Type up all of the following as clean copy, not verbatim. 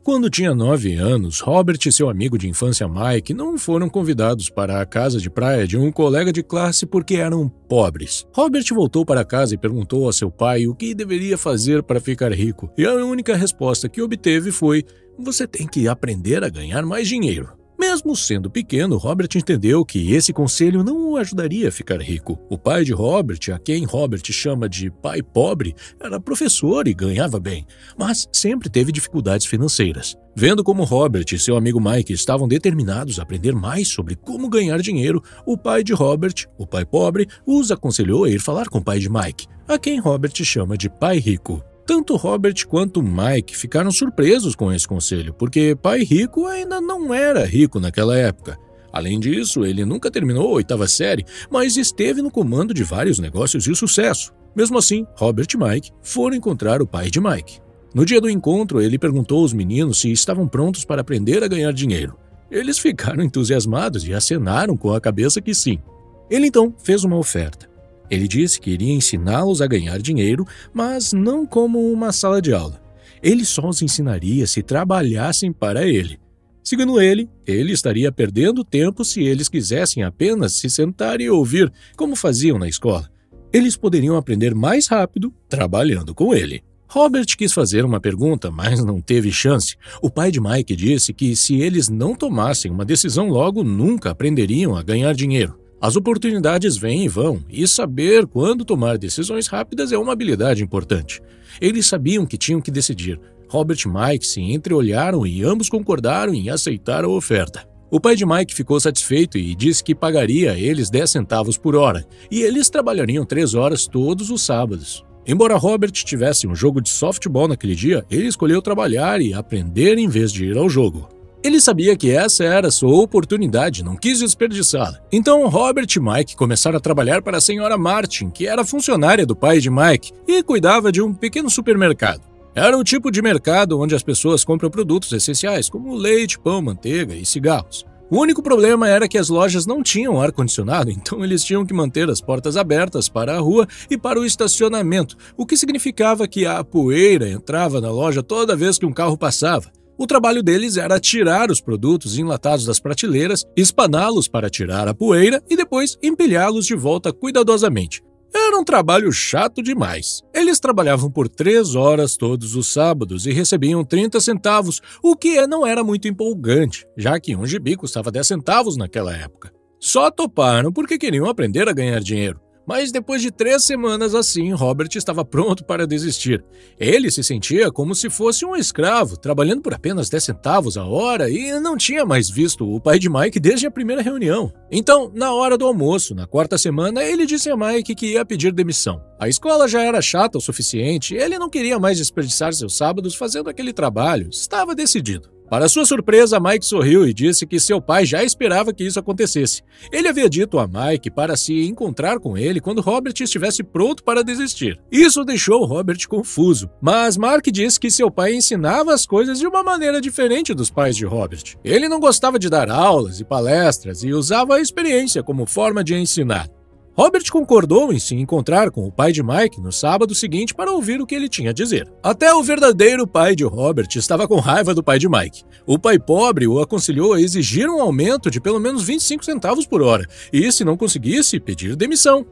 Quando tinha 9 anos, Robert e seu amigo de infância Mike não foram convidados para a casa de praia de um colega de classe porque eram pobres. Robert voltou para casa e perguntou a seu pai o que deveria fazer para ficar rico, e a única resposta que obteve foi: "Você tem que aprender a ganhar mais dinheiro." Mesmo sendo pequeno, Robert entendeu que esse conselho não o ajudaria a ficar rico. O pai de Robert, a quem Robert chama de pai pobre, era professor e ganhava bem, mas sempre teve dificuldades financeiras. Vendo como Robert e seu amigo Mike estavam determinados a aprender mais sobre como ganhar dinheiro, o pai de Robert, o pai pobre, os aconselhou a ir falar com o pai de Mike, a quem Robert chama de pai rico. Tanto Robert quanto Mike ficaram surpresos com esse conselho, porque pai rico ainda não era rico naquela época. Além disso, ele nunca terminou a 8ª série, mas esteve no comando de vários negócios de sucesso. Mesmo assim, Robert e Mike foram encontrar o pai de Mike. No dia do encontro, ele perguntou aos meninos se estavam prontos para aprender a ganhar dinheiro. Eles ficaram entusiasmados e acenaram com a cabeça que sim. Ele então fez uma oferta. Ele disse que iria ensiná-los a ganhar dinheiro, mas não como uma sala de aula. Ele só os ensinaria se trabalhassem para ele. Segundo ele estaria perdendo tempo se eles quisessem apenas se sentar e ouvir, como faziam na escola. Eles poderiam aprender mais rápido trabalhando com ele. Robert quis fazer uma pergunta, mas não teve chance. O pai de Mike disse que se eles não tomassem uma decisão logo, nunca aprenderiam a ganhar dinheiro. As oportunidades vêm e vão, e saber quando tomar decisões rápidas é uma habilidade importante. Eles sabiam que tinham que decidir. Robert e Mike se entreolharam e ambos concordaram em aceitar a oferta. O pai de Mike ficou satisfeito e disse que pagaria a eles 10 centavos por hora, e eles trabalhariam 3 horas todos os sábados. Embora Robert tivesse um jogo de softball naquele dia, ele escolheu trabalhar e aprender em vez de ir ao jogo. Ele sabia que essa era sua oportunidade, não quis desperdiçá-la. Então, Robert e Mike começaram a trabalhar para a senhora Martin, que era funcionária do pai de Mike e cuidava de um pequeno supermercado. Era o tipo de mercado onde as pessoas compram produtos essenciais, como leite, pão, manteiga e cigarros. O único problema era que as lojas não tinham ar-condicionado, então eles tinham que manter as portas abertas para a rua e para o estacionamento, o que significava que a poeira entrava na loja toda vez que um carro passava. O trabalho deles era tirar os produtos enlatados das prateleiras, espaná-los para tirar a poeira e depois empilhá-los de volta cuidadosamente. Era um trabalho chato demais. Eles trabalhavam por 3 horas todos os sábados e recebiam 30 centavos, o que não era muito empolgante, já que um gibi custava 10 centavos naquela época. Só toparam porque queriam aprender a ganhar dinheiro. Mas depois de 3 semanas assim, Robert estava pronto para desistir. Ele se sentia como se fosse um escravo, trabalhando por apenas 10 centavos a hora e não tinha mais visto o pai de Mike desde a primeira reunião. Então, na hora do almoço, na 4ª semana, ele disse a Mike que ia pedir demissão. A escola já era chata o suficiente, ele não queria mais desperdiçar seus sábados fazendo aquele trabalho, estava decidido. Para sua surpresa, Mike sorriu e disse que seu pai já esperava que isso acontecesse. Ele havia dito a Mike para se encontrar com ele quando Robert estivesse pronto para desistir. Isso deixou Robert confuso, mas Mark disse que seu pai ensinava as coisas de uma maneira diferente dos pais de Robert. Ele não gostava de dar aulas e palestras e usava a experiência como forma de ensinar. Robert concordou em se encontrar com o pai de Mike no sábado seguinte para ouvir o que ele tinha a dizer. Até o verdadeiro pai de Robert estava com raiva do pai de Mike. O pai pobre o aconselhou a exigir um aumento de pelo menos 25 centavos por hora e, se não conseguisse, pedir demissão.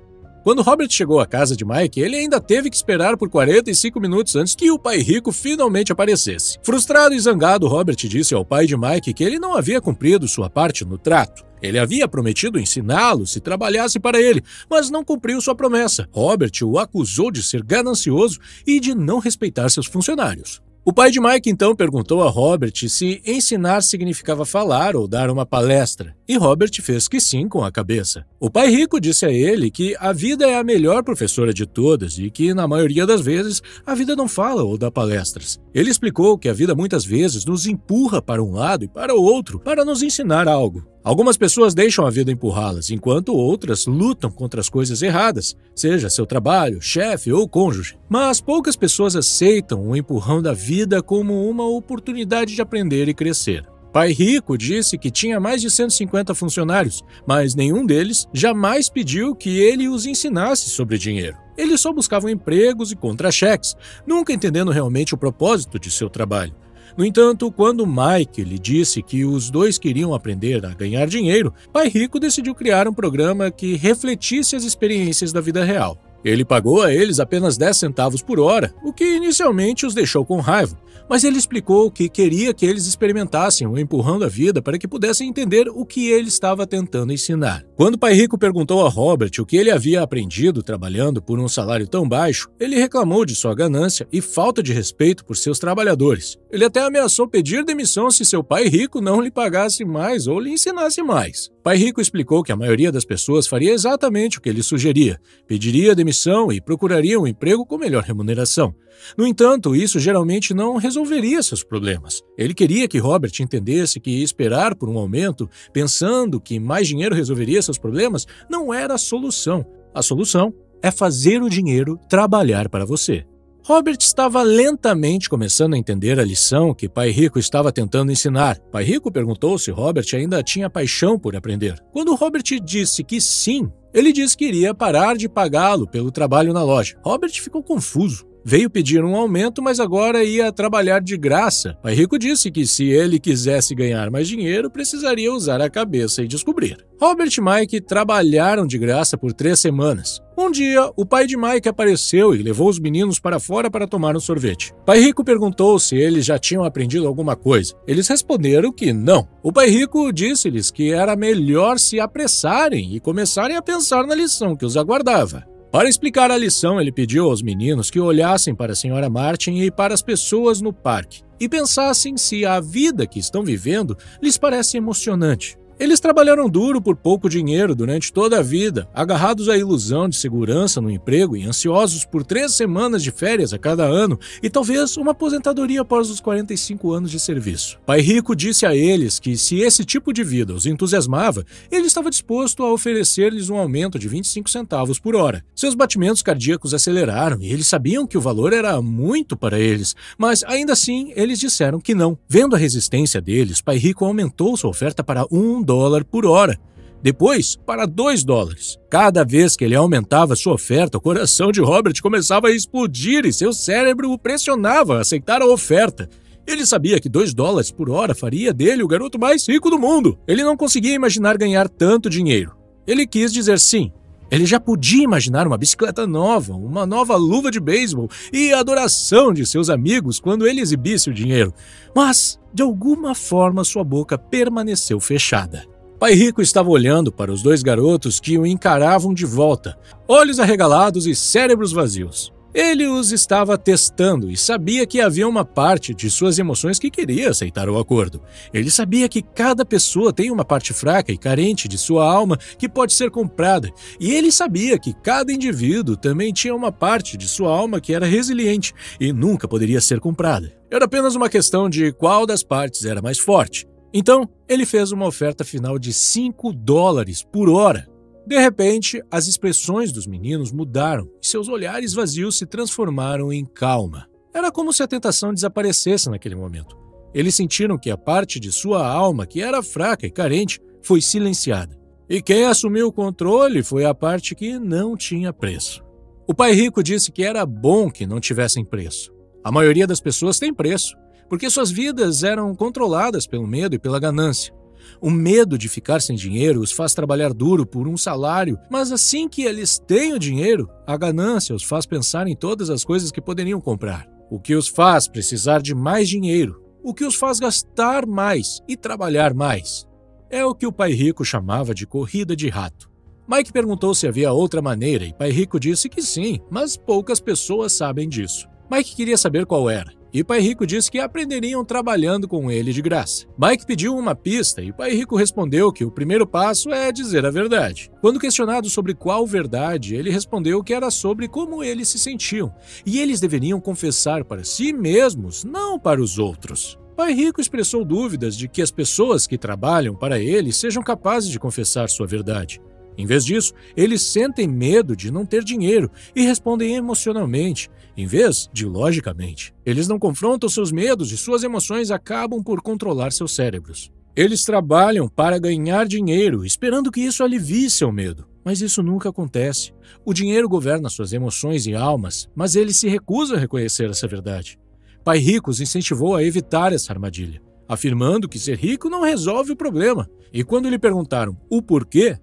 Quando Robert chegou à casa de Mike, ele ainda teve que esperar por 45 minutos antes que o pai rico finalmente aparecesse. Frustrado e zangado, Robert disse ao pai de Mike que ele não havia cumprido sua parte no trato. Ele havia prometido ensiná-lo se trabalhasse para ele, mas não cumpriu sua promessa. Robert o acusou de ser ganancioso e de não respeitar seus funcionários. O pai de Mike então perguntou a Robert se ensinar significava falar ou dar uma palestra, e Robert fez que sim com a cabeça. O pai rico disse a ele que a vida é a melhor professora de todas e que, na maioria das vezes, a vida não fala ou dá palestras. Ele explicou que a vida muitas vezes nos empurra para um lado e para o outro para nos ensinar algo. Algumas pessoas deixam a vida empurrá-las, enquanto outras lutam contra as coisas erradas, seja seu trabalho, chefe ou cônjuge. Mas poucas pessoas aceitam o empurrão da vida como uma oportunidade de aprender e crescer. Pai Rico disse que tinha mais de 150 funcionários, mas nenhum deles jamais pediu que ele os ensinasse sobre dinheiro. Eles só buscavam empregos e contra-cheques, nunca entendendo realmente o propósito de seu trabalho. No entanto, quando Mike lhe disse que os dois queriam aprender a ganhar dinheiro, Pai Rico decidiu criar um programa que refletisse as experiências da vida real. Ele pagou a eles apenas 10 centavos por hora, o que inicialmente os deixou com raiva, mas ele explicou que queria que eles experimentassem o empurrando a vida para que pudessem entender o que ele estava tentando ensinar. Quando Pai Rico perguntou a Robert o que ele havia aprendido trabalhando por um salário tão baixo, ele reclamou de sua ganância e falta de respeito por seus trabalhadores. Ele até ameaçou pedir demissão se seu pai rico não lhe pagasse mais ou lhe ensinasse mais. Pai Rico explicou que a maioria das pessoas faria exatamente o que ele sugeria, pediria demissão e procuraria um emprego com melhor remuneração. No entanto, isso geralmente não resolveria seus problemas. Ele queria que Robert entendesse que esperar por um aumento, pensando que mais dinheiro resolveria seus problemas, não era a solução. A solução é fazer o dinheiro trabalhar para você. Robert estava lentamente começando a entender a lição que Pai Rico estava tentando ensinar. Pai Rico perguntou se Robert ainda tinha paixão por aprender. Quando Robert disse que sim, ele disse que iria parar de pagá-lo pelo trabalho na loja. Robert ficou confuso. Veio pedir um aumento, mas agora ia trabalhar de graça. Pai Rico disse que se ele quisesse ganhar mais dinheiro, precisaria usar a cabeça e descobrir. Robert e Mike trabalharam de graça por 3 semanas. Um dia, o pai de Mike apareceu e levou os meninos para fora para tomar um sorvete. Pai Rico perguntou se eles já tinham aprendido alguma coisa. Eles responderam que não. O Pai Rico disse-lhes que era melhor se apressarem e começarem a pensar na lição que os aguardava. Para explicar a lição, ele pediu aos meninos que olhassem para a Sra. Martin e para as pessoas no parque e pensassem se a vida que estão vivendo lhes parece emocionante. Eles trabalharam duro por pouco dinheiro durante toda a vida, agarrados à ilusão de segurança no emprego e ansiosos por 3 semanas de férias a cada ano e talvez uma aposentadoria após os 45 anos de serviço. Pai Rico disse a eles que se esse tipo de vida os entusiasmava, ele estava disposto a oferecer-lhes um aumento de 25 centavos por hora. Seus batimentos cardíacos aceleraram e eles sabiam que o valor era muito para eles, mas ainda assim eles disseram que não. Vendo a resistência deles, Pai Rico aumentou sua oferta para $1 por hora, depois para $2. Cada vez que ele aumentava sua oferta, o coração de Robert começava a explodir e seu cérebro o pressionava a aceitar a oferta. Ele sabia que $2 por hora faria dele o garoto mais rico do mundo. Ele não conseguia imaginar ganhar tanto dinheiro. Ele quis dizer sim. Ele já podia imaginar uma bicicleta nova, uma nova luva de beisebol e a adoração de seus amigos quando ele exibisse o dinheiro. Mas, de alguma forma, sua boca permaneceu fechada. Pai Rico estava olhando para os 2 garotos que o encaravam de volta, olhos arregalados e cérebros vazios. Ele os estava testando e sabia que havia uma parte de suas emoções que queria aceitar o acordo. Ele sabia que cada pessoa tem uma parte fraca e carente de sua alma que pode ser comprada, e ele sabia que cada indivíduo também tinha uma parte de sua alma que era resiliente e nunca poderia ser comprada. Era apenas uma questão de qual das partes era mais forte. Então, ele fez uma oferta final de $5 por hora. De repente, as expressões dos meninos mudaram e seus olhares vazios se transformaram em calma. Era como se a tentação desaparecesse naquele momento. Eles sentiram que a parte de sua alma, que era fraca e carente, foi silenciada. E quem assumiu o controle foi a parte que não tinha preço. O Pai Rico disse que era bom que não tivessem preço. A maioria das pessoas tem preço, porque suas vidas eram controladas pelo medo e pela ganância. O medo de ficar sem dinheiro os faz trabalhar duro por um salário, mas assim que eles têm o dinheiro, a ganância os faz pensar em todas as coisas que poderiam comprar, o que os faz precisar de mais dinheiro, o que os faz gastar mais e trabalhar mais. É o que o Pai Rico chamava de corrida de rato. Mike perguntou se havia outra maneira e Pai Rico disse que sim, mas poucas pessoas sabem disso. Mike queria saber qual era. E Pai Rico disse que aprenderiam trabalhando com ele de graça. Mike pediu uma pista e Pai Rico respondeu que o primeiro passo é dizer a verdade. Quando questionado sobre qual verdade, ele respondeu que era sobre como eles se sentiam, e eles deveriam confessar para si mesmos, não para os outros. Pai Rico expressou dúvidas de que as pessoas que trabalham para ele sejam capazes de confessar sua verdade. Em vez disso, eles sentem medo de não ter dinheiro e respondem emocionalmente, em vez de logicamente. Eles não confrontam seus medos e suas emoções acabam por controlar seus cérebros. Eles trabalham para ganhar dinheiro, esperando que isso alivie seu medo. Mas isso nunca acontece. O dinheiro governa suas emoções e almas, mas eles se recusam a reconhecer essa verdade. Pai Rico os incentivou a evitar essa armadilha, afirmando que ser rico não resolve o problema. E quando lhe perguntaram o porquê,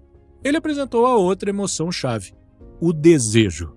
ele apresentou a outra emoção-chave: o desejo.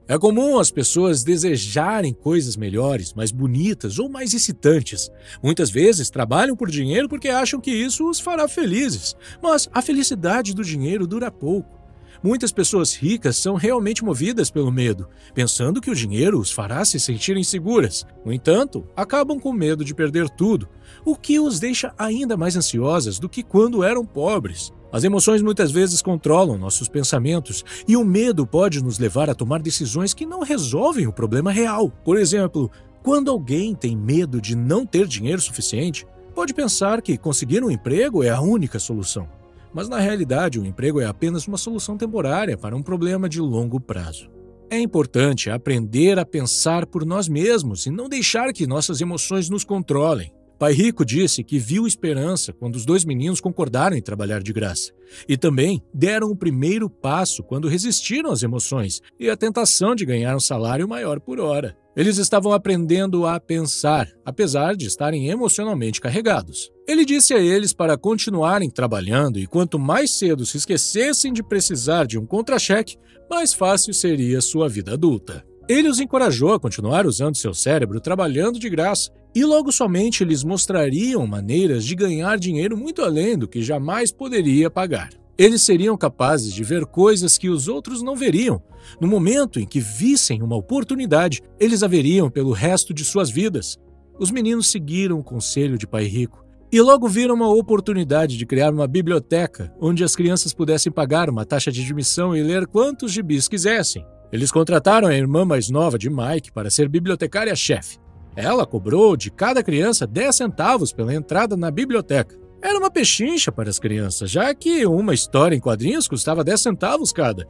É comum as pessoas desejarem coisas melhores, mais bonitas ou mais excitantes. Muitas vezes trabalham por dinheiro porque acham que isso os fará felizes, mas a felicidade do dinheiro dura pouco. Muitas pessoas ricas são realmente movidas pelo medo, pensando que o dinheiro os fará se sentirem seguras. No entanto, acabam com medo de perder tudo, o que os deixa ainda mais ansiosas do que quando eram pobres. As emoções muitas vezes controlam nossos pensamentos e o medo pode nos levar a tomar decisões que não resolvem o problema real. Por exemplo, quando alguém tem medo de não ter dinheiro suficiente, pode pensar que conseguir um emprego é a única solução. Mas na realidade, o emprego é apenas uma solução temporária para um problema de longo prazo. É importante aprender a pensar por nós mesmos e não deixar que nossas emoções nos controlem. Pai Rico disse que viu esperança quando os dois meninos concordaram em trabalhar de graça. E também deram o primeiro passo quando resistiram às emoções e à tentação de ganhar um salário maior por hora. Eles estavam aprendendo a pensar, apesar de estarem emocionalmente carregados. Ele disse a eles para continuarem trabalhando e quanto mais cedo se esquecessem de precisar de um contra-cheque, mais fácil seria sua vida adulta. Ele os encorajou a continuar usando seu cérebro trabalhando de graça e logo somente lhes mostrariam maneiras de ganhar dinheiro muito além do que jamais poderia pagar. Eles seriam capazes de ver coisas que os outros não veriam. No momento em que vissem uma oportunidade, eles a veriam pelo resto de suas vidas. Os meninos seguiram o conselho de Pai Rico e logo viram uma oportunidade de criar uma biblioteca onde as crianças pudessem pagar uma taxa de admissão e ler quantos gibis quisessem. Eles contrataram a irmã mais nova de Mike para ser bibliotecária-chefe. Ela cobrou de cada criança 10 centavos pela entrada na biblioteca. Era uma pechincha para as crianças, já que uma história em quadrinhos custava 10 centavos cada,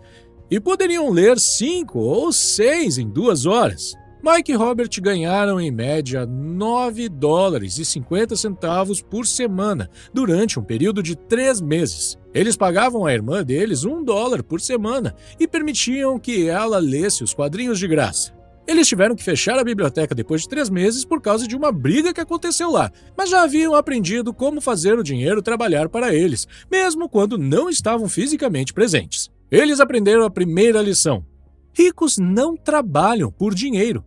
e poderiam ler 5 ou 6 em 2 horas. Mike e Robert ganharam em média $9,50 por semana durante um período de 3 meses. Eles pagavam à irmã deles $1 por semana e permitiam que ela lesse os quadrinhos de graça. Eles tiveram que fechar a biblioteca depois de 3 meses por causa de uma briga que aconteceu lá, mas já haviam aprendido como fazer o dinheiro trabalhar para eles, mesmo quando não estavam fisicamente presentes. Eles aprenderam a primeira lição: ricos não trabalham por dinheiro.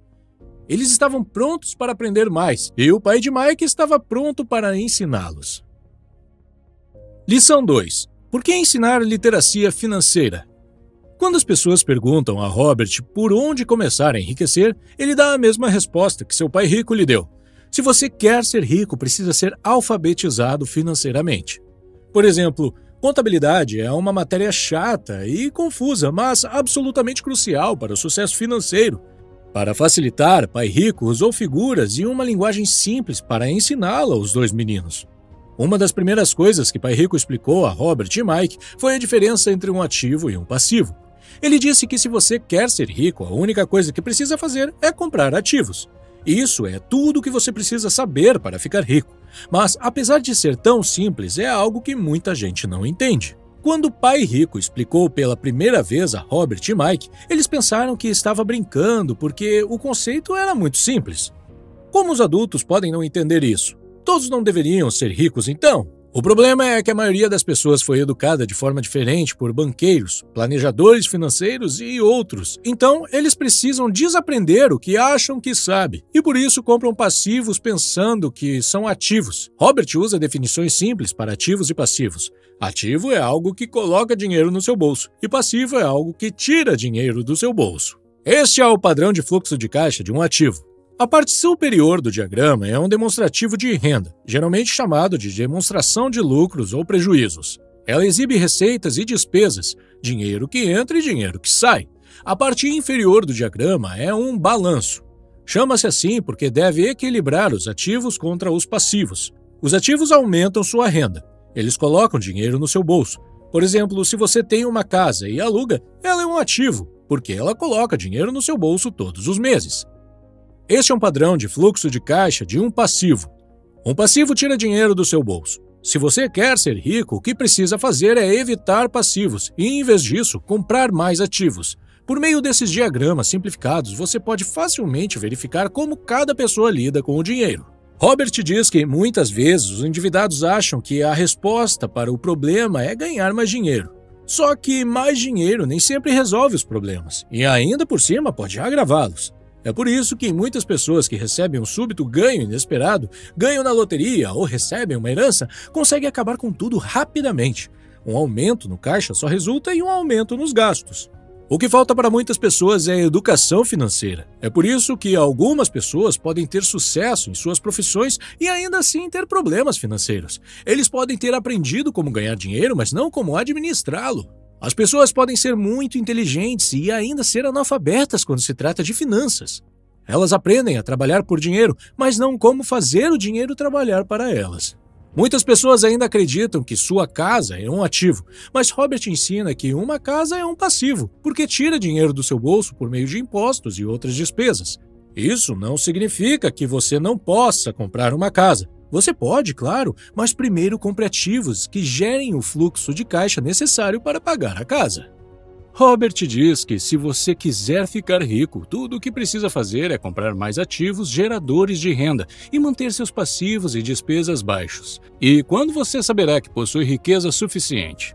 Eles estavam prontos para aprender mais, e o pai de Mike estava pronto para ensiná-los. Lição 2. Por que ensinar literacia financeira? Quando as pessoas perguntam a Robert por onde começar a enriquecer, ele dá a mesma resposta que seu pai rico lhe deu. Se você quer ser rico, precisa ser alfabetizado financeiramente. Por exemplo, contabilidade é uma matéria chata e confusa, mas absolutamente crucial para o sucesso financeiro. Para facilitar, Pai Rico usou figuras e uma linguagem simples para ensiná-la aos dois meninos. Uma das primeiras coisas que Pai Rico explicou a Robert e Mike foi a diferença entre um ativo e um passivo. Ele disse que se você quer ser rico, a única coisa que precisa fazer é comprar ativos. Isso é tudo o que você precisa saber para ficar rico. Mas, apesar de ser tão simples, é algo que muita gente não entende. Quando Pai Rico explicou pela primeira vez a Robert e Mike, eles pensaram que estava brincando porque o conceito era muito simples. Como os adultos podem não entender isso? Todos não deveriam ser ricos então? O problema é que a maioria das pessoas foi educada de forma diferente por banqueiros, planejadores financeiros e outros. Então, eles precisam desaprender o que acham que sabe e por isso compram passivos pensando que são ativos. Robert usa definições simples para ativos e passivos. Ativo é algo que coloca dinheiro no seu bolso e passivo é algo que tira dinheiro do seu bolso. Este é o padrão de fluxo de caixa de um ativo. A parte superior do diagrama é um demonstrativo de renda, geralmente chamado de demonstração de lucros ou prejuízos. Ela exibe receitas e despesas, dinheiro que entra e dinheiro que sai. A parte inferior do diagrama é um balanço. Chama-se assim porque deve equilibrar os ativos contra os passivos. Os ativos aumentam sua renda. Eles colocam dinheiro no seu bolso. Por exemplo, se você tem uma casa e aluga, ela é um ativo, porque ela coloca dinheiro no seu bolso todos os meses. Este é um padrão de fluxo de caixa de um passivo. Um passivo tira dinheiro do seu bolso. Se você quer ser rico, o que precisa fazer é evitar passivos e, em vez disso, comprar mais ativos. Por meio desses diagramas simplificados, você pode facilmente verificar como cada pessoa lida com o dinheiro. Robert diz que muitas vezes os endividados acham que a resposta para o problema é ganhar mais dinheiro. Só que mais dinheiro nem sempre resolve os problemas, e ainda por cima pode agravá-los. É por isso que muitas pessoas que recebem um súbito ganho inesperado, ganham na loteria ou recebem uma herança, conseguem acabar com tudo rapidamente. Um aumento no caixa só resulta em um aumento nos gastos. O que falta para muitas pessoas é educação financeira. É por isso que algumas pessoas podem ter sucesso em suas profissões e ainda assim ter problemas financeiros. Eles podem ter aprendido como ganhar dinheiro, mas não como administrá-lo. As pessoas podem ser muito inteligentes e ainda ser analfabetas quando se trata de finanças. Elas aprendem a trabalhar por dinheiro, mas não como fazer o dinheiro trabalhar para elas. Muitas pessoas ainda acreditam que sua casa é um ativo, mas Robert ensina que uma casa é um passivo, porque tira dinheiro do seu bolso por meio de impostos e outras despesas. Isso não significa que você não possa comprar uma casa. Você pode, claro, mas primeiro compre ativos que gerem o fluxo de caixa necessário para pagar a casa. Robert diz que se você quiser ficar rico, tudo o que precisa fazer é comprar mais ativos geradores de renda e manter seus passivos e despesas baixos. E quando você saberá que possui riqueza suficiente?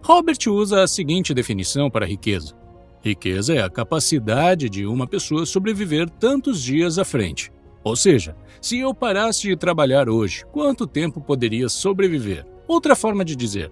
Robert usa a seguinte definição para riqueza. Riqueza é a capacidade de uma pessoa sobreviver tantos dias à frente. Ou seja, se eu parasse de trabalhar hoje, quanto tempo poderia sobreviver? Outra forma de dizer,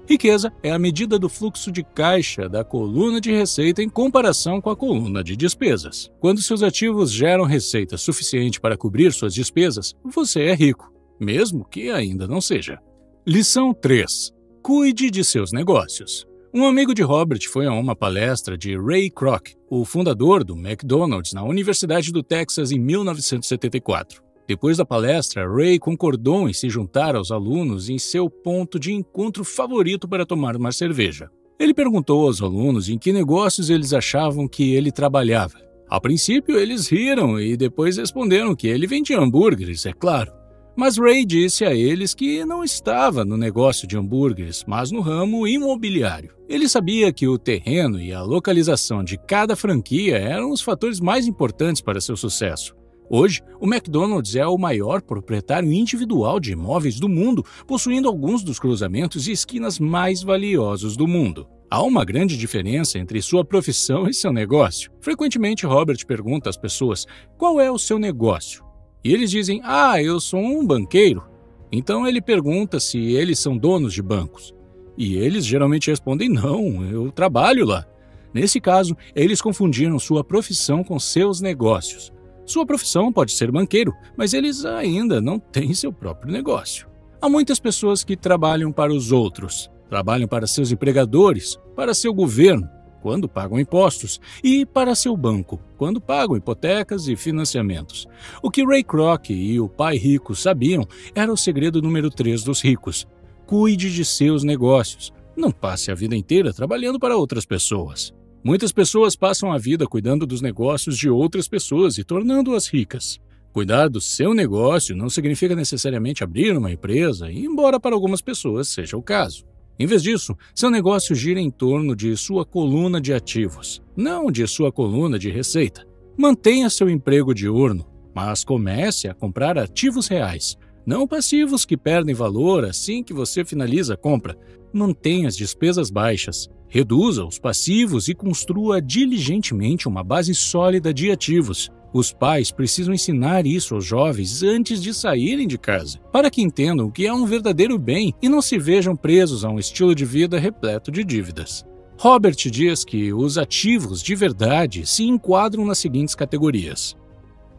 riqueza é a medida do fluxo de caixa da coluna de receita em comparação com a coluna de despesas. Quando seus ativos geram receita suficiente para cobrir suas despesas, você é rico, mesmo que ainda não seja. Lição 3. Cuide de seus negócios. Um amigo de Robert foi a uma palestra de Ray Kroc, o fundador do McDonald's, na Universidade do Texas em 1974. Depois da palestra, Ray concordou em se juntar aos alunos em seu ponto de encontro favorito para tomar uma cerveja. Ele perguntou aos alunos em que negócios eles achavam que ele trabalhava. A princípio, eles riram e depois responderam que ele vendia hambúrgueres, é claro. Mas Ray disse a eles que não estava no negócio de hambúrgueres, mas no ramo imobiliário. Ele sabia que o terreno e a localização de cada franquia eram os fatores mais importantes para seu sucesso. Hoje, o McDonald's é o maior proprietário individual de imóveis do mundo, possuindo alguns dos cruzamentos e esquinas mais valiosos do mundo. Há uma grande diferença entre sua profissão e seu negócio. Frequentemente, Robert pergunta às pessoas, qual é o seu negócio? E eles dizem, eu sou um banqueiro. Então ele pergunta se eles são donos de bancos. E eles geralmente respondem, não, eu trabalho lá. Nesse caso, eles confundiram sua profissão com seus negócios. Sua profissão pode ser banqueiro, mas eles ainda não têm seu próprio negócio. Há muitas pessoas que trabalham para os outros, trabalham para seus empregadores, para seu governo, quando pagam impostos, e para seu banco, quando pagam hipotecas e financiamentos. O que Ray Kroc e o pai rico sabiam era o segredo número 3 dos ricos. Cuide de seus negócios. Não passe a vida inteira trabalhando para outras pessoas. Muitas pessoas passam a vida cuidando dos negócios de outras pessoas e tornando-as ricas. Cuidar do seu negócio não significa necessariamente abrir uma empresa, embora para algumas pessoas seja o caso. Em vez disso, seu negócio gira em torno de sua coluna de ativos, não de sua coluna de receita. Mantenha seu emprego diurno, mas comece a comprar ativos reais, não passivos que perdem valor assim que você finaliza a compra. Mantenha as despesas baixas, reduza os passivos e construa diligentemente uma base sólida de ativos. Os pais precisam ensinar isso aos jovens antes de saírem de casa, para que entendam que é um verdadeiro bem e não se vejam presos a um estilo de vida repleto de dívidas. Robert diz que os ativos de verdade se enquadram nas seguintes categorias.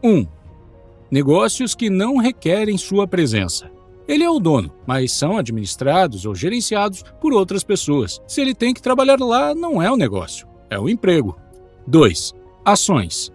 1. Negócios que não requerem sua presença. Ele é o dono, mas são administrados ou gerenciados por outras pessoas. Se ele tem que trabalhar lá, não é um negócio, é um emprego. 2. Ações.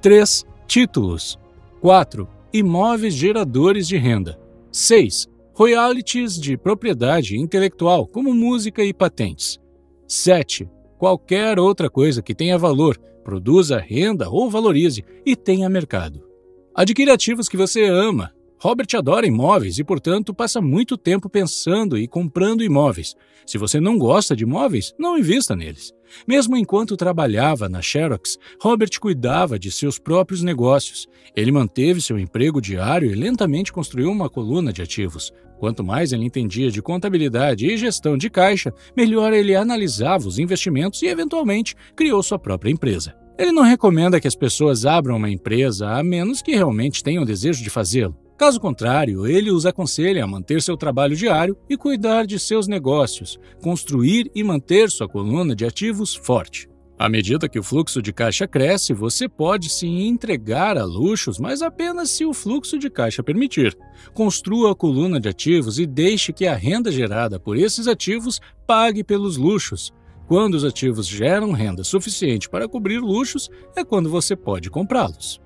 3. Títulos. 4. Imóveis geradores de renda. 6. Royalties de propriedade intelectual, como música e patentes. 7. Qualquer outra coisa que tenha valor, produza renda ou valorize e tenha mercado. Adquira ativos que você ama. Robert adora imóveis e, portanto, passa muito tempo pensando e comprando imóveis. Se você não gosta de imóveis, não invista neles. Mesmo enquanto trabalhava na Xerox, Robert cuidava de seus próprios negócios. Ele manteve seu emprego diário e lentamente construiu uma coluna de ativos. Quanto mais ele entendia de contabilidade e gestão de caixa, melhor ele analisava os investimentos e, eventualmente, criou sua própria empresa. Ele não recomenda que as pessoas abram uma empresa a menos que realmente tenham desejo de fazê-lo. Caso contrário, ele os aconselha a manter seu trabalho diário e cuidar de seus negócios, construir e manter sua coluna de ativos forte. À medida que o fluxo de caixa cresce, você pode se entregar a luxos, mas apenas se o fluxo de caixa permitir. Construa a coluna de ativos e deixe que a renda gerada por esses ativos pague pelos luxos. Quando os ativos geram renda suficiente para cobrir luxos, é quando você pode comprá-los.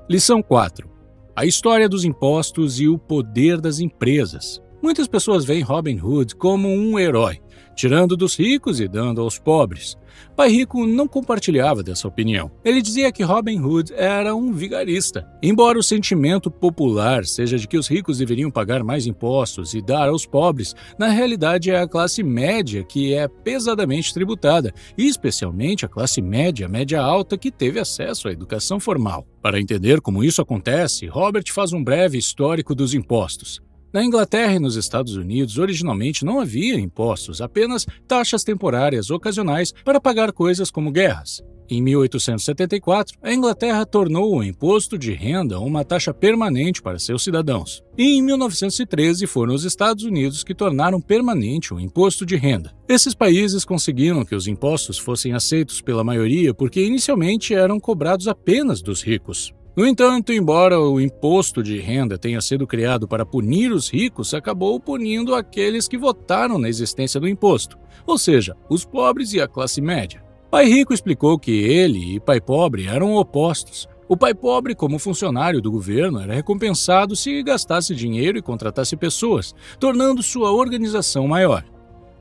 Lição 4. A história dos impostos e o poder das empresas. Muitas pessoas veem Robin Hood como um herói, tirando dos ricos e dando aos pobres. Pai Rico não compartilhava dessa opinião. Ele dizia que Robin Hood era um vigarista. Embora o sentimento popular seja de que os ricos deveriam pagar mais impostos e dar aos pobres, na realidade é a classe média que é pesadamente tributada, e especialmente a classe média alta que teve acesso à educação formal. Para entender como isso acontece, Robert faz um breve histórico dos impostos. Na Inglaterra e nos Estados Unidos, originalmente não havia impostos, apenas taxas temporárias ocasionais para pagar coisas como guerras. Em 1874, a Inglaterra tornou o imposto de renda uma taxa permanente para seus cidadãos. E em 1913 foram os Estados Unidos que tornaram permanente o imposto de renda. Esses países conseguiram que os impostos fossem aceitos pela maioria porque inicialmente eram cobrados apenas dos ricos. No entanto, embora o imposto de renda tenha sido criado para punir os ricos, acabou punindo aqueles que votaram na existência do imposto, ou seja, os pobres e a classe média. Pai Rico explicou que ele e Pai Pobre eram opostos. O pai pobre, como funcionário do governo, era recompensado se gastasse dinheiro e contratasse pessoas, tornando sua organização maior.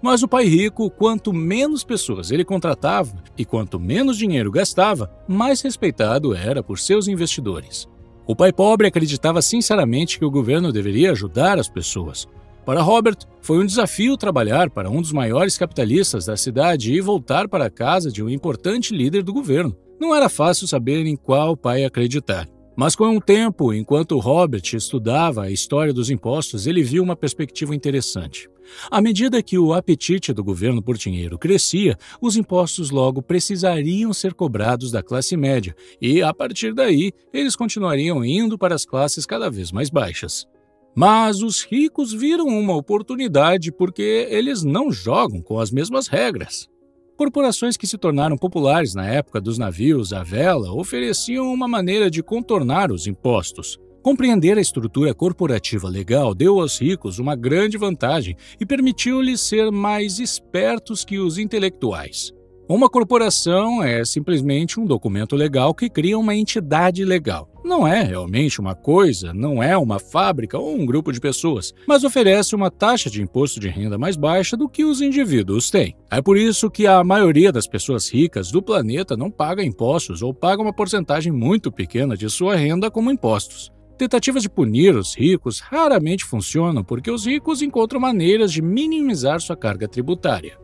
Mas o pai rico, quanto menos pessoas ele contratava e quanto menos dinheiro gastava, mais respeitado era por seus investidores. O pai pobre acreditava sinceramente que o governo deveria ajudar as pessoas. Para Robert, foi um desafio trabalhar para um dos maiores capitalistas da cidade e voltar para a casa de um importante líder do governo. Não era fácil saber em qual pai acreditar. Mas com o tempo, enquanto Robert estudava a história dos impostos, ele viu uma perspectiva interessante. À medida que o apetite do governo por dinheiro crescia, os impostos logo precisariam ser cobrados da classe média e, a partir daí, eles continuariam indo para as classes cada vez mais baixas. Mas os ricos viram uma oportunidade porque eles não jogam com as mesmas regras. Corporações que se tornaram populares na época dos navios à vela ofereciam uma maneira de contornar os impostos. Compreender a estrutura corporativa legal deu aos ricos uma grande vantagem e permitiu-lhes ser mais espertos que os intelectuais. Uma corporação é simplesmente um documento legal que cria uma entidade legal. Não é realmente uma coisa, não é uma fábrica ou um grupo de pessoas, mas oferece uma taxa de imposto de renda mais baixa do que os indivíduos têm. É por isso que a maioria das pessoas ricas do planeta não paga impostos ou paga uma porcentagem muito pequena de sua renda como impostos. Tentativas de punir os ricos raramente funcionam porque os ricos encontram maneiras de minimizar sua carga tributária.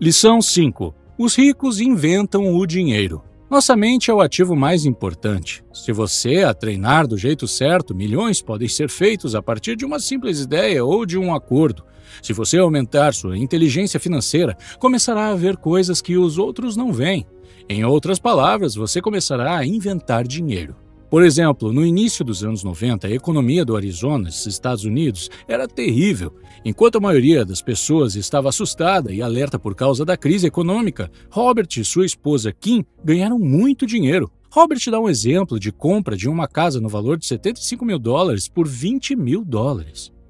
Lição 5. Os ricos inventam o dinheiro. Nossa mente é o ativo mais importante. Se você a treinar do jeito certo, milhões podem ser feitos a partir de uma simples ideia ou de um acordo. Se você aumentar sua inteligência financeira, começará a ver coisas que os outros não veem. Em outras palavras, você começará a inventar dinheiro. Por exemplo, no início dos anos 90, a economia do Arizona, nos Estados Unidos, era terrível. Enquanto a maioria das pessoas estava assustada e alerta por causa da crise econômica, Robert e sua esposa Kim ganharam muito dinheiro. Robert dá um exemplo de compra de uma casa no valor de $75 mil por $20 mil.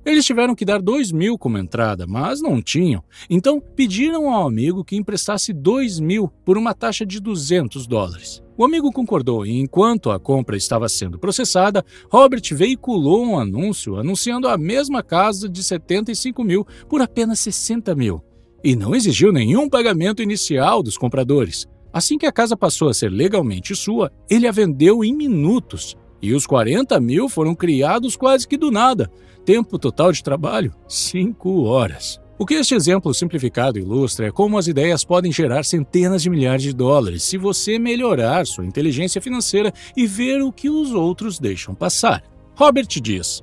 Eles tiveram que dar $2 mil como entrada, mas não tinham. Então, pediram ao amigo que emprestasse $2 mil por uma taxa de $200. O amigo concordou e, enquanto a compra estava sendo processada, Robert veiculou um anúncio anunciando a mesma casa de $75 mil por apenas $60 mil. E não exigiu nenhum pagamento inicial dos compradores. Assim que a casa passou a ser legalmente sua, ele a vendeu em minutos. E os 40 mil foram criados quase que do nada. Tempo total de trabalho, 5 horas. O que este exemplo simplificado ilustra é como as ideias podem gerar centenas de milhares de dólares se você melhorar sua inteligência financeira e ver o que os outros deixam passar. Robert diz: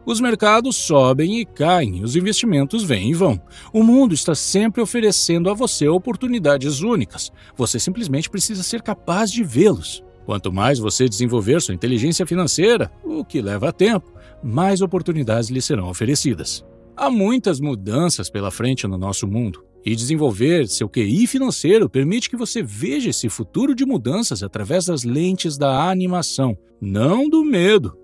os mercados sobem e caem, os investimentos vêm e vão. O mundo está sempre oferecendo a você oportunidades únicas. Você simplesmente precisa ser capaz de vê-los. Quanto mais você desenvolver sua inteligência financeira, o que leva tempo, mais oportunidades lhe serão oferecidas. Há muitas mudanças pela frente no nosso mundo, e desenvolver seu QI financeiro permite que você veja esse futuro de mudanças através das lentes da animação, não do medo.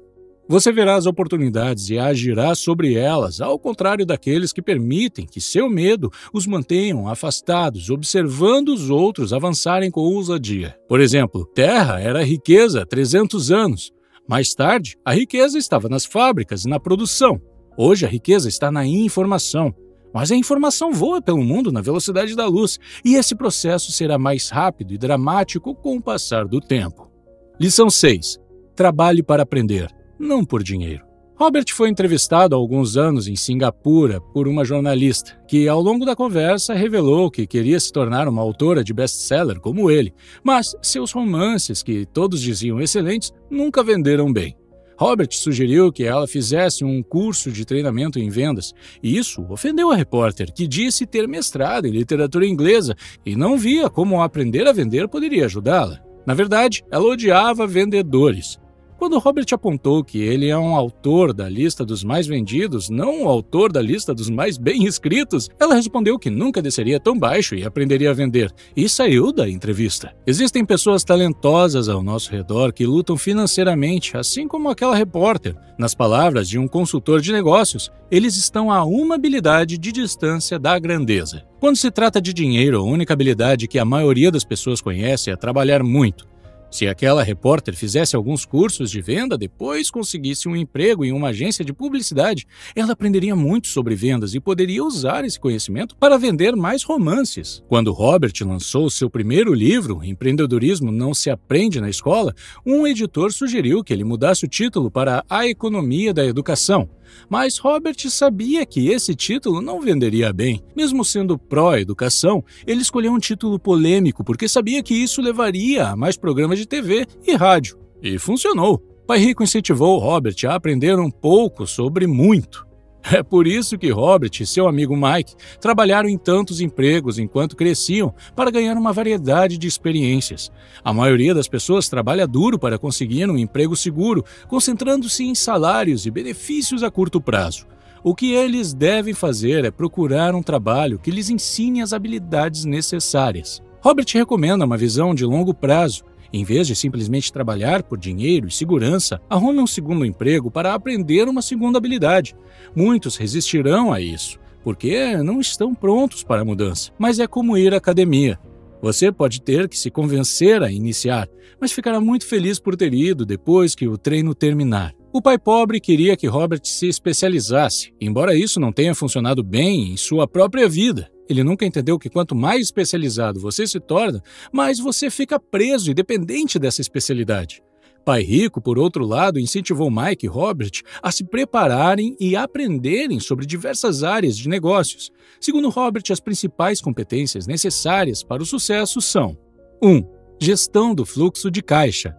Você verá as oportunidades e agirá sobre elas, ao contrário daqueles que permitem que seu medo os mantenham afastados, observando os outros avançarem com ousadia. Por exemplo, terra era riqueza há 300 anos. Mais tarde, a riqueza estava nas fábricas e na produção. Hoje, a riqueza está na informação. Mas a informação voa pelo mundo na velocidade da luz, e esse processo será mais rápido e dramático com o passar do tempo. Lição 6. Trabalhe para aprender, não por dinheiro. Robert foi entrevistado há alguns anos em Singapura por uma jornalista, que ao longo da conversa revelou que queria se tornar uma autora de best-seller como ele, mas seus romances, que todos diziam excelentes, nunca venderam bem. Robert sugeriu que ela fizesse um curso de treinamento em vendas, e isso ofendeu a repórter, que disse ter mestrado em literatura inglesa e não via como aprender a vender poderia ajudá-la. Na verdade, ela odiava vendedores. Quando Robert apontou que ele é um autor da lista dos mais vendidos, não um autor da lista dos mais bem escritos, ela respondeu que nunca desceria tão baixo e aprenderia a vender, e saiu da entrevista. Existem pessoas talentosas ao nosso redor que lutam financeiramente, assim como aquela repórter. Nas palavras de um consultor de negócios, eles estão a uma habilidade de distância da grandeza. Quando se trata de dinheiro, a única habilidade que a maioria das pessoas conhece é trabalhar muito. Se aquela repórter fizesse alguns cursos de venda, depois conseguisse um emprego em uma agência de publicidade, ela aprenderia muito sobre vendas e poderia usar esse conhecimento para vender mais romances. Quando Robert lançou seu primeiro livro, Empreendedorismo Não Se Aprende na Escola, um editor sugeriu que ele mudasse o título para A Economia da Educação. Mas Robert sabia que esse título não venderia bem. Mesmo sendo pró-educação, ele escolheu um título polêmico porque sabia que isso levaria a mais programas de TV e rádio. E funcionou. Pai Rico incentivou Robert a aprender um pouco sobre muito. É por isso que Robert e seu amigo Mike trabalharam em tantos empregos enquanto cresciam para ganhar uma variedade de experiências. A maioria das pessoas trabalha duro para conseguir um emprego seguro, concentrando-se em salários e benefícios a curto prazo. O que eles devem fazer é procurar um trabalho que lhes ensine as habilidades necessárias. Robert recomenda uma visão de longo prazo. Em vez de simplesmente trabalhar por dinheiro e segurança, arrume um segundo emprego para aprender uma segunda habilidade. Muitos resistirão a isso, porque não estão prontos para a mudança. Mas é como ir à academia. Você pode ter que se convencer a iniciar, mas ficará muito feliz por ter ido depois que o treino terminar. O pai pobre queria que Robert se especializasse, embora isso não tenha funcionado bem em sua própria vida. Ele nunca entendeu que quanto mais especializado você se torna, mais você fica preso e dependente dessa especialidade. Pai Rico, por outro lado, incentivou Mike e Robert a se prepararem e aprenderem sobre diversas áreas de negócios. Segundo Robert, as principais competências necessárias para o sucesso são: 1. Gestão do fluxo de caixa.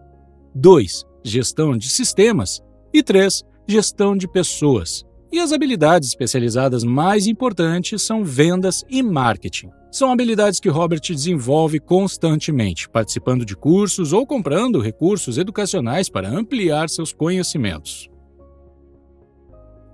2. Gestão de sistemas. E 3. Gestão de pessoas. E as habilidades especializadas mais importantes são vendas e marketing. São habilidades que Robert desenvolve constantemente, participando de cursos ou comprando recursos educacionais para ampliar seus conhecimentos.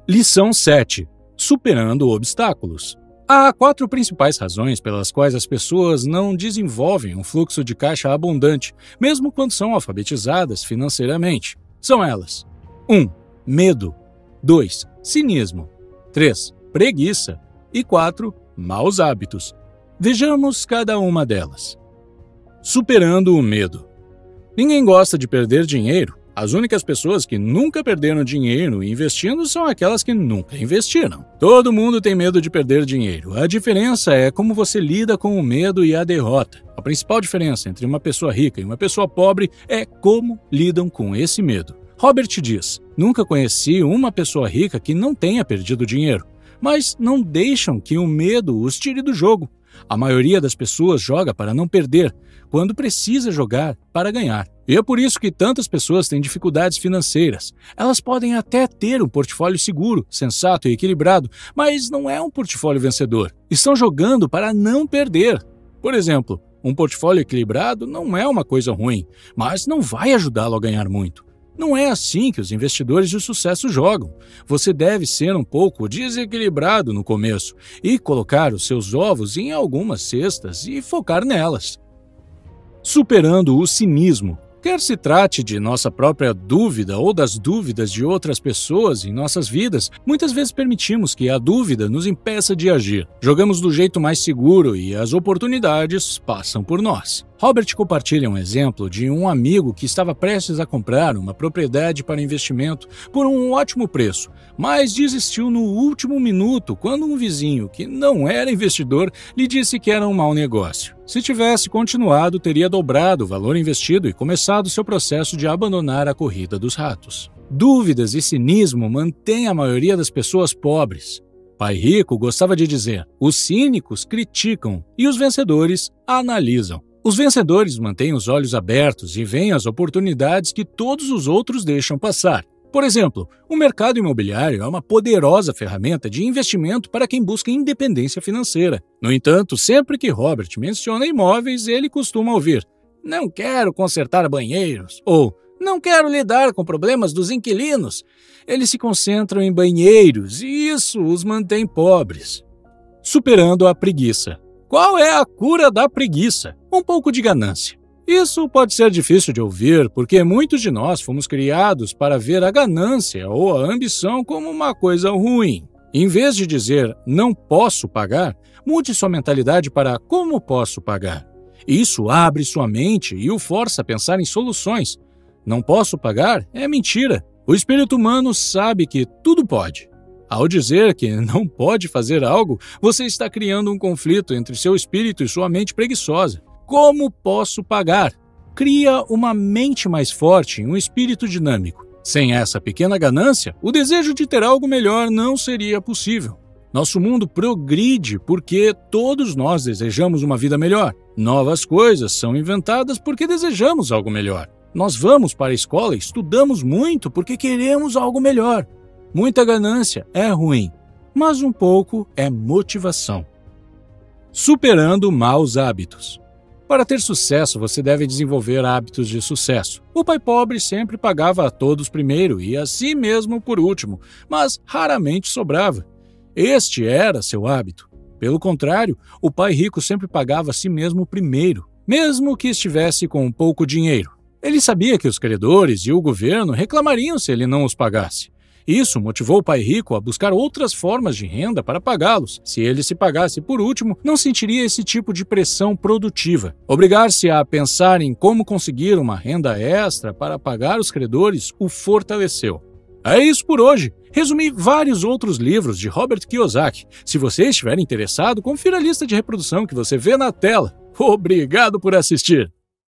Lição 7. Superando obstáculos. Há 4 principais razões pelas quais as pessoas não desenvolvem um fluxo de caixa abundante, mesmo quando são alfabetizadas financeiramente. São elas: 1. Medo. 2. Cinismo. 3. Preguiça. E 4. Maus hábitos. Vejamos cada uma delas. Superando o medo. Ninguém gosta de perder dinheiro. As únicas pessoas que nunca perderam dinheiro investindo são aquelas que nunca investiram. Todo mundo tem medo de perder dinheiro. A diferença é como você lida com o medo e a derrota. A principal diferença entre uma pessoa rica e uma pessoa pobre é como lidam com esse medo. Robert diz: nunca conheci uma pessoa rica que não tenha perdido dinheiro, mas não deixam que o medo os tire do jogo. A maioria das pessoas joga para não perder, quando precisa jogar para ganhar. E é por isso que tantas pessoas têm dificuldades financeiras. Elas podem até ter um portfólio seguro, sensato e equilibrado, mas não é um portfólio vencedor. Estão jogando para não perder. Por exemplo, um portfólio equilibrado não é uma coisa ruim, mas não vai ajudá-lo a ganhar muito. Não é assim que os investidores de sucesso jogam. Você deve ser um pouco desequilibrado no começo e colocar os seus ovos em algumas cestas e focar nelas. Superando o cinismo. Quer se trate de nossa própria dúvida ou das dúvidas de outras pessoas em nossas vidas, muitas vezes permitimos que a dúvida nos impeça de agir. Jogamos do jeito mais seguro e as oportunidades passam por nós. Robert compartilha um exemplo de um amigo que estava prestes a comprar uma propriedade para investimento por um ótimo preço, mas desistiu no último minuto quando um vizinho, que não era investidor, lhe disse que era um mau negócio. Se tivesse continuado, teria dobrado o valor investido e começado seu processo de abandonar a corrida dos ratos. Dúvidas e cinismo mantêm a maioria das pessoas pobres. Pai Rico gostava de dizer: os cínicos criticam e os vencedores analisam. Os vencedores mantêm os olhos abertos e veem as oportunidades que todos os outros deixam passar. Por exemplo, o mercado imobiliário é uma poderosa ferramenta de investimento para quem busca independência financeira. No entanto, sempre que Robert menciona imóveis, ele costuma ouvir: não quero consertar banheiros, ou não quero lidar com problemas dos inquilinos. Eles se concentram em banheiros e isso os mantém pobres. Superando a preguiça. Qual é a cura da preguiça? Um pouco de ganância. Isso pode ser difícil de ouvir porque muitos de nós fomos criados para ver a ganância ou a ambição como uma coisa ruim. Em vez de dizer não posso pagar, mude sua mentalidade para como posso pagar. Isso abre sua mente e o força a pensar em soluções. Não posso pagar é mentira. O espírito humano sabe que tudo pode. Ao dizer que não pode fazer algo, você está criando um conflito entre seu espírito e sua mente preguiçosa. Como posso pagar? Cria uma mente mais forte e um espírito dinâmico. Sem essa pequena ganância, o desejo de ter algo melhor não seria possível. Nosso mundo progride porque todos nós desejamos uma vida melhor. Novas coisas são inventadas porque desejamos algo melhor. Nós vamos para a escola e estudamos muito porque queremos algo melhor. Muita ganância é ruim, mas um pouco é motivação. Superando maus hábitos. Para ter sucesso, você deve desenvolver hábitos de sucesso. O pai pobre sempre pagava a todos primeiro e a si mesmo por último, mas raramente sobrava. Este era seu hábito. Pelo contrário, o pai rico sempre pagava a si mesmo primeiro, mesmo que estivesse com pouco dinheiro. Ele sabia que os credores e o governo reclamariam se ele não os pagasse. Isso motivou o pai rico a buscar outras formas de renda para pagá-los. Se ele se pagasse por último, não sentiria esse tipo de pressão produtiva. Obrigar-se a pensar em como conseguir uma renda extra para pagar os credores o fortaleceu. É isso por hoje. Resumi vários outros livros de Robert Kiyosaki. Se você estiver interessado, confira a lista de reprodução que você vê na tela. Obrigado por assistir!